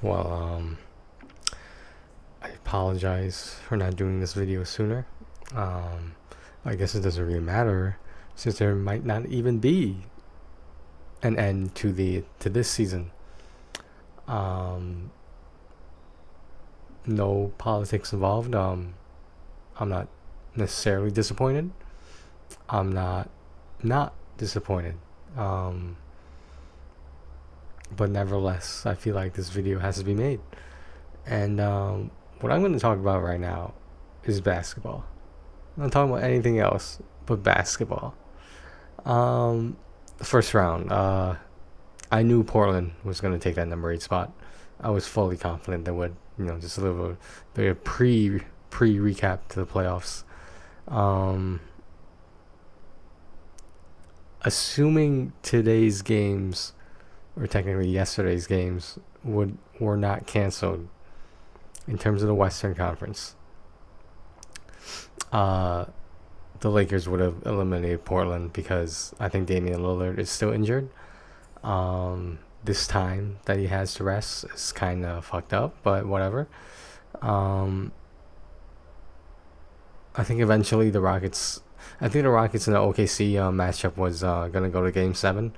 Well, I apologize for not doing this video sooner. Um, I guess it doesn't really matter since there might not even be an end to this season. Um, no politics involved. I'm not necessarily disappointed. I'm not disappointed. Um, but nevertheless, I feel like this video has to be made. And what I'm going to talk about right now is basketball. I'm not talking about anything else but basketball. Um, First round, I knew Portland was going to take that number 8 spot. I was fully confident they would. Just a little bit of pre recap to the playoffs. Um, Assuming today's games, or technically yesterday's games, were not canceled in terms of the Western Conference, uh, the Lakers would have eliminated Portland because I think Damian Lillard is still injured. This time that he has to rest is kind of fucked up, but whatever. Um, I think eventually the Rockets. I think the Rockets and the OKC matchup was gonna go to Game 7.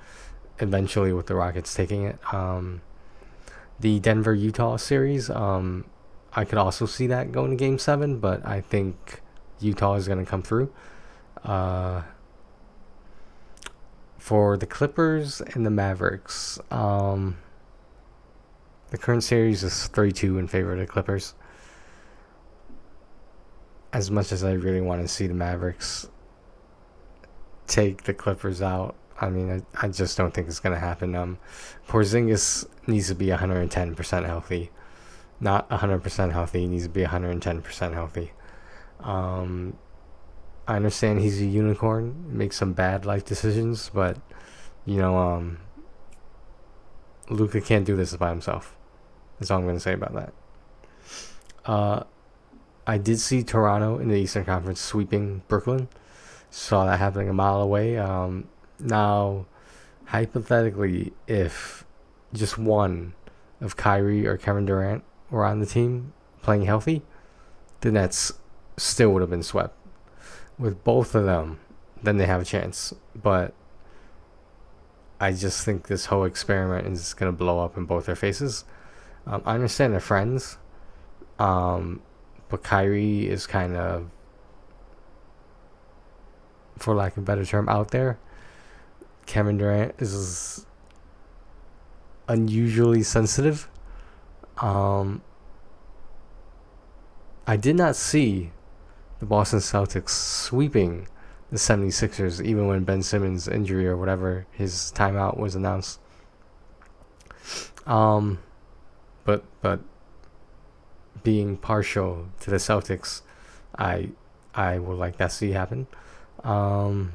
Eventually, with the Rockets taking it. The Denver Utah series. I could also see that going to Game 7, but I think Utah is gonna come through. Uh, for the Clippers and the Mavericks, the current series is 3-2 in favor of the Clippers. As much as I really want to see the Mavericks take the Clippers out, I mean, I just don't think it's going to happen. Porzingis needs to be 110% healthy. Not 100% healthy. He needs to be 110% healthy. I understand he's a unicorn, makes some bad life decisions, but, Luka can't do this by himself. That's all I'm going to say about that. I did see Toronto in the Eastern Conference sweeping Brooklyn. Saw that happening a mile away. Now, hypothetically, if just one of Kyrie or Kevin Durant were on the team playing healthy, the Nets still would have been swept. With both of them, then they have a chance. But I just think this whole experiment is going to blow up in both their faces. I understand they're friends, but Kyrie is kind of, for lack of a better term, out there. Kevin Durant is unusually sensitive. I did not see the Boston Celtics sweeping the 76ers, even when Ben Simmons' injury or whatever, his timeout was announced. But being partial to the Celtics, I would like that to see happen. I'm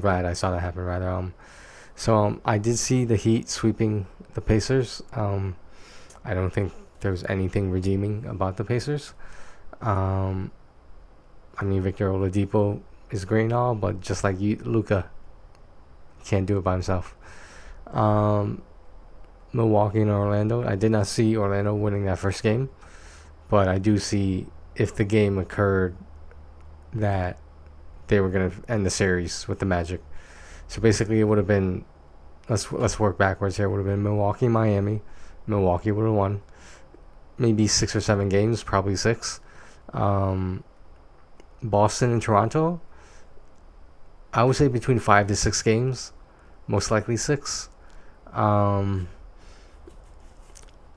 glad I saw that happen, rather. So I did see the Heat sweeping the Pacers. I don't think there's anything redeeming about the Pacers. I mean, Victor Oladipo is great and all, but just like Luka can't do it by himself. Milwaukee and Orlando. I did not see Orlando winning that first game, but I do see if the game occurred that they were going to end the series with the Magic. So basically, it would have been, let's work backwards here. It would have been Milwaukee, Miami. Milwaukee would have won. Maybe 6 or 7 games, probably 6. Boston and Toronto, I would say between 5 to 6 games, most likely 6.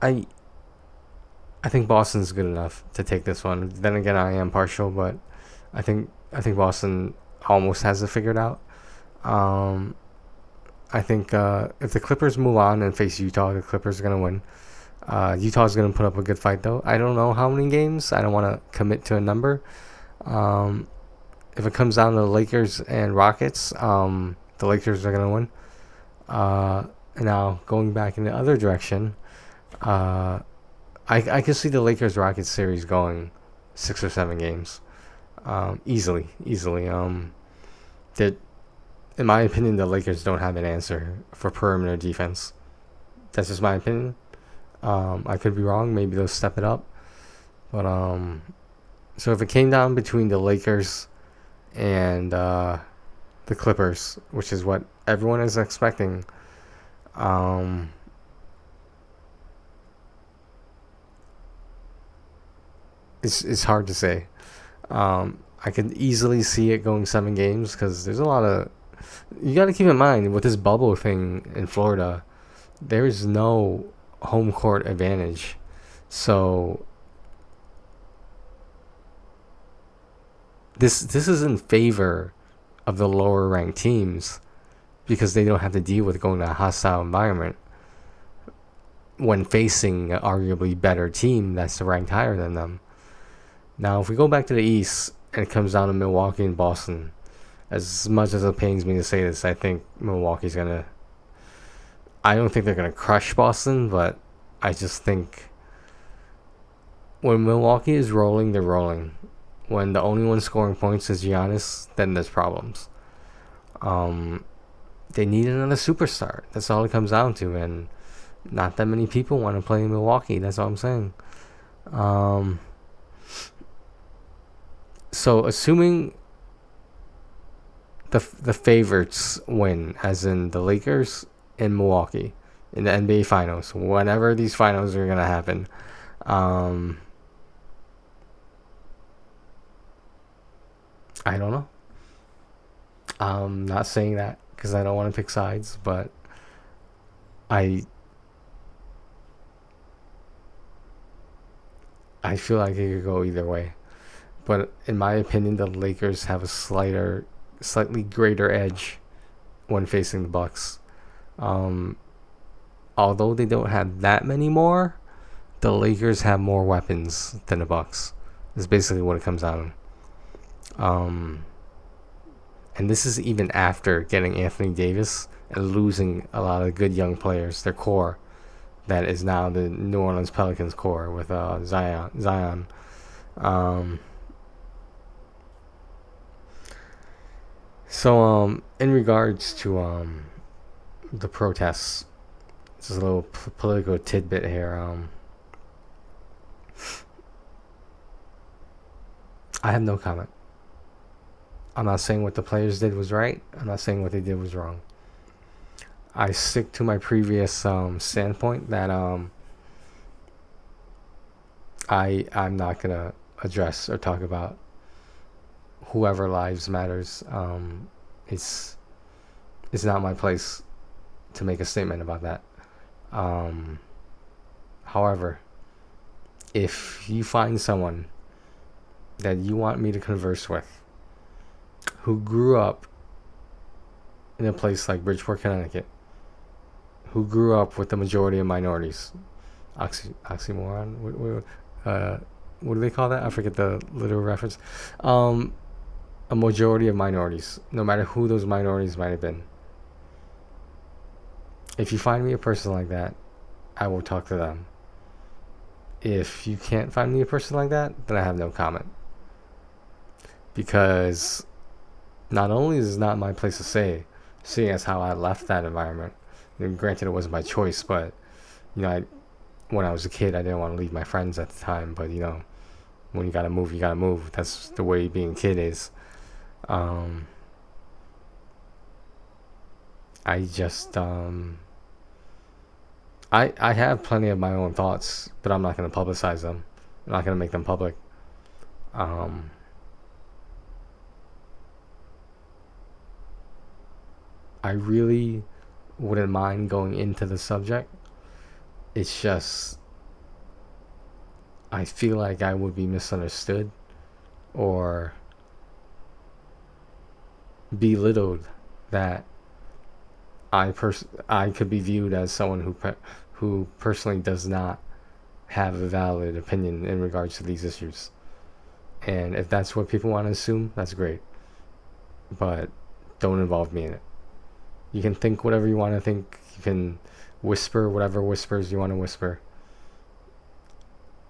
I think Boston's good enough to take this one. Then again, I am partial, but I think Boston almost has it figured out. I think if the Clippers move on and face Utah, the Clippers are gonna win. Utah's gonna put up a good fight, though. I don't know how many games. I don't want to commit to a number. If it comes down to the Lakers and Rockets, the Lakers are gonna win. Now going back in the other direction, I can see the Lakers Rockets series going 6 or 7 games, easily. That, in my opinion, the Lakers don't have an answer for perimeter defense. That's just my opinion. I could be wrong. Maybe they'll step it up. But so if it came down between the Lakers and the Clippers, which is what everyone is expecting, it's hard to say. I could easily see it going 7 games because there's a lot of. You got to keep in mind with this bubble thing in Florida, there is no home court advantage. So this is in favor of the lower ranked teams because they don't have to deal with going to a hostile environment when facing an arguably better team that's ranked higher than them. Now, if we go back to the East and it comes down to Milwaukee and Boston, as much as it pains me to say this, I think Milwaukee's gonna. I don't think they're gonna crush Boston, but I just think when Milwaukee is rolling, they're rolling. When the only one scoring points is Giannis, then there's problems. They need another superstar. That's all it comes down to, and not that many people want to play in Milwaukee. That's all I'm saying. So assuming the favorites win, as in the Lakers and Milwaukee in the NBA Finals, whenever these finals are gonna happen, I don't know. I'm not saying that because I don't want to pick sides, but I feel like it could go either way. But in my opinion, the Lakers have a slightly greater edge when facing the Bucks. Although they don't have that many more, the Lakers have more weapons than the Bucks. Is basically what it comes down to. And this is even after getting Anthony Davis and losing a lot of good young players, their core, that is now the New Orleans Pelicans core with Zion. So in regards to the protests, this is a little political tidbit here. I have no comment. I'm not saying what the players did was right. I'm not saying what they did was wrong. I stick to my previous standpoint that I'm not gonna address or talk about whoever lives matters. It's not my place to make a statement about that. However, if you find someone that you want me to converse with who grew up in a place like Bridgeport, Connecticut, who grew up with the majority of minorities, oxymoron, what do they call that? I forget the literal reference. A majority of minorities, no matter who those minorities might have been. If you find me a person like that, I will talk to them. If you can't find me a person like that, then I have no comment. Because not only is it not my place to say, seeing as how I left that environment, and granted it wasn't my choice, but when I was a kid, I didn't want to leave my friends at the time. But when you gotta move, you gotta move. That's the way being a kid is. I just I have plenty of my own thoughts, but I'm not gonna publicize them. I'm not gonna make them public. I really wouldn't mind going into the subject. It's just I feel like I would be misunderstood or belittled, that I could be viewed as someone who personally does not have a valid opinion in regards to these issues. And if that's what people want to assume, that's great. But don't involve me in it. You can think whatever you want to think. You can whisper whatever whispers you want to whisper.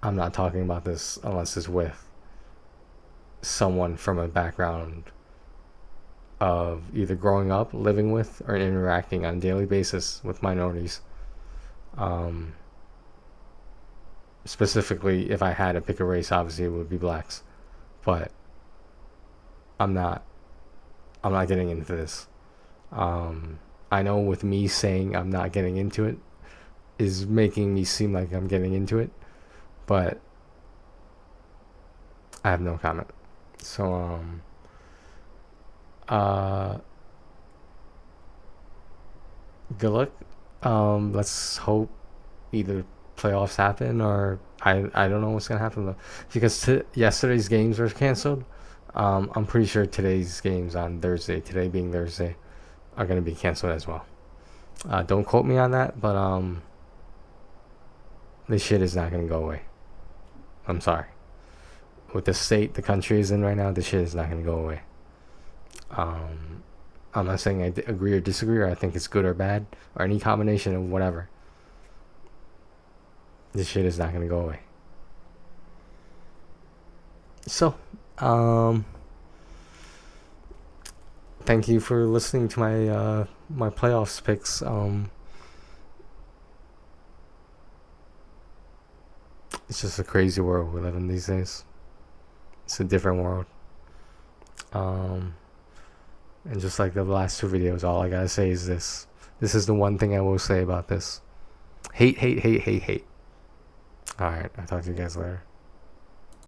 I'm not talking about this unless it's with someone from a background of either growing up, living with, or interacting on a daily basis with minorities. Um, Specifically, if I had to pick a race, obviously it would be blacks. But I'm not. I'm not getting into this. I know with me saying I'm not getting into it is making me seem like I'm getting into it, but I have no comment. So uh, good luck. Let's hope either playoffs happen or I don't know what's gonna happen though, because yesterday's games were canceled. I'm pretty sure today's games on Thursday, today being Thursday, are gonna be canceled as well. Don't quote me on that, but this shit is not gonna go away. I'm sorry. With the state the country is in right now, this shit is not gonna go away. Um, I'm not saying I agree or disagree, or I think it's good or bad, or any combination of whatever. This shit is not gonna go away. So, thank you for listening to my playoffs picks. It's just a crazy world we live in these days. It's a different world. Um, and just like the last two videos, all I gotta say is this. This is the one thing I will say about this. Hate, hate, hate, hate, hate. Alright, I'll talk to you guys later.